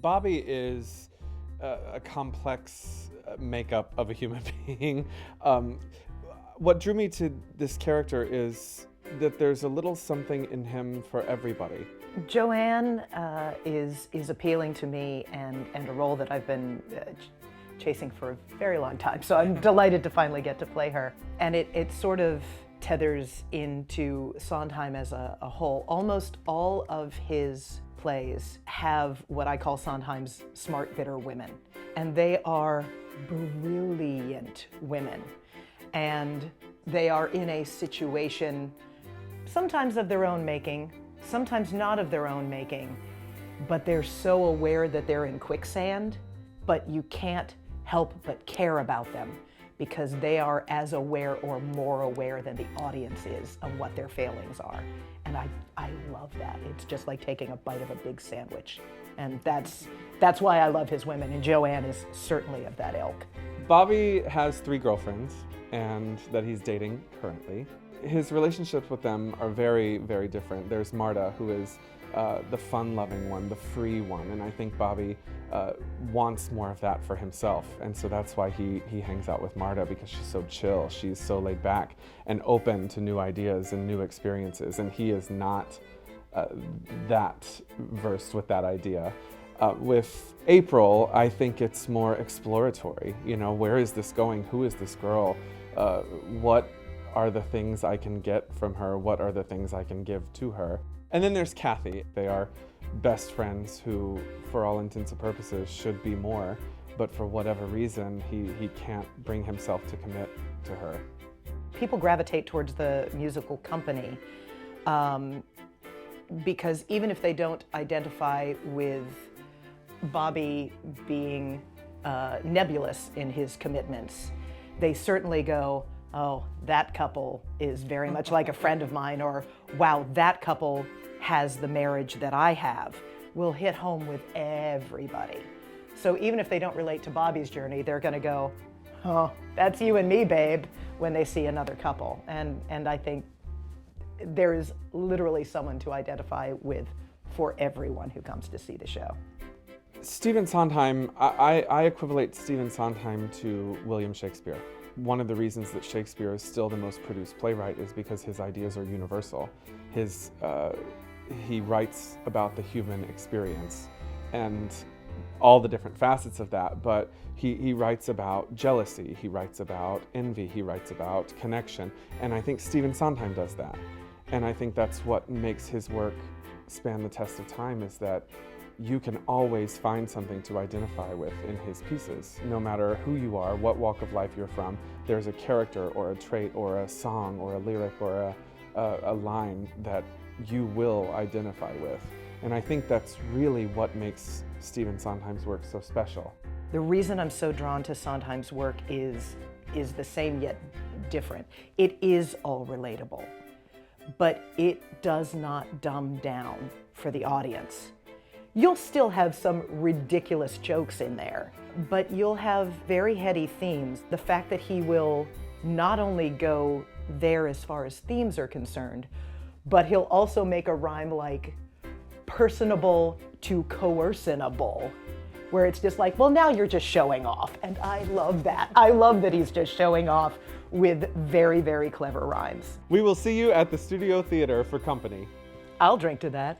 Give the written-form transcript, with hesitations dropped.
Bobby is a complex makeup of a human being. What drew me to this character is that there's a little something in him for everybody. Joanne is appealing to me and a role that I've been chasing for a very long time. So I'm delighted to finally get to play her. And it sort of tethers into Sondheim as a whole. Almost all of his plays have what I call Sondheim's smart, bitter women. And they are brilliant women. And they are in a situation, sometimes of their own making, sometimes not of their own making, but they're so aware that they're in quicksand, but you can't help but care about them because they are as aware or more aware than the audience is of what their failings are. And I love that. It's just like taking a bite of a big sandwich. And that's why I love his women, and Joanne is certainly of that ilk. Bobby has 3 girlfriends and that he's dating currently. His relationships with them are very, very different. There's Marta, who is the fun-loving one, the free one, and I think Bobby wants more of that for himself, and so that's why he hangs out with Marta, because she's so chill, she's so laid back and open to new ideas and new experiences, and he is not that versed with that idea. With April, I think it's more exploratory. You know, where is this going? Who is this girl? What are the things I can get from her? What are the things I can give to her? And then there's Kathy. They are best friends who, for all intents and purposes, should be more, but for whatever reason, he can't bring himself to commit to her. People gravitate towards the musical company because even if they don't identify with Bobby being nebulous in his commitments, they certainly go, oh, that couple is very much like a friend of mine, or wow, that couple has the marriage that I have. Will hit home with everybody. So even if they don't relate to Bobby's journey, they're gonna go, oh, that's you and me, babe, when they see another couple. And I think there is literally someone to identify with for everyone who comes to see the show. Stephen Sondheim, I equivalate Stephen Sondheim to William Shakespeare. One of the reasons that Shakespeare is still the most produced playwright is because his ideas are universal. He writes about the human experience and all the different facets of that, but he writes about jealousy, he writes about envy, he writes about connection, and I think Stephen Sondheim does that. And I think that's what makes his work span the test of time, is that you can always find something to identify with in his pieces. No matter who you are, what walk of life you're from, there's a character or a trait or a song or a lyric or a line that you will identify with. And I think that's really what makes Stephen Sondheim's work so special. The reason I'm so drawn to Sondheim's work is the same yet different. It is all relatable, but it does not dumb down for the audience. You'll still have some ridiculous jokes in there, but you'll have very heady themes. The fact that he will not only go there as far as themes are concerned, but he'll also make a rhyme like personable to coercionable, where it's just like, well, now you're just showing off. And I love that. I love that he's just showing off with very, very clever rhymes. We will see you at the Studio Theater for Company. I'll drink to that.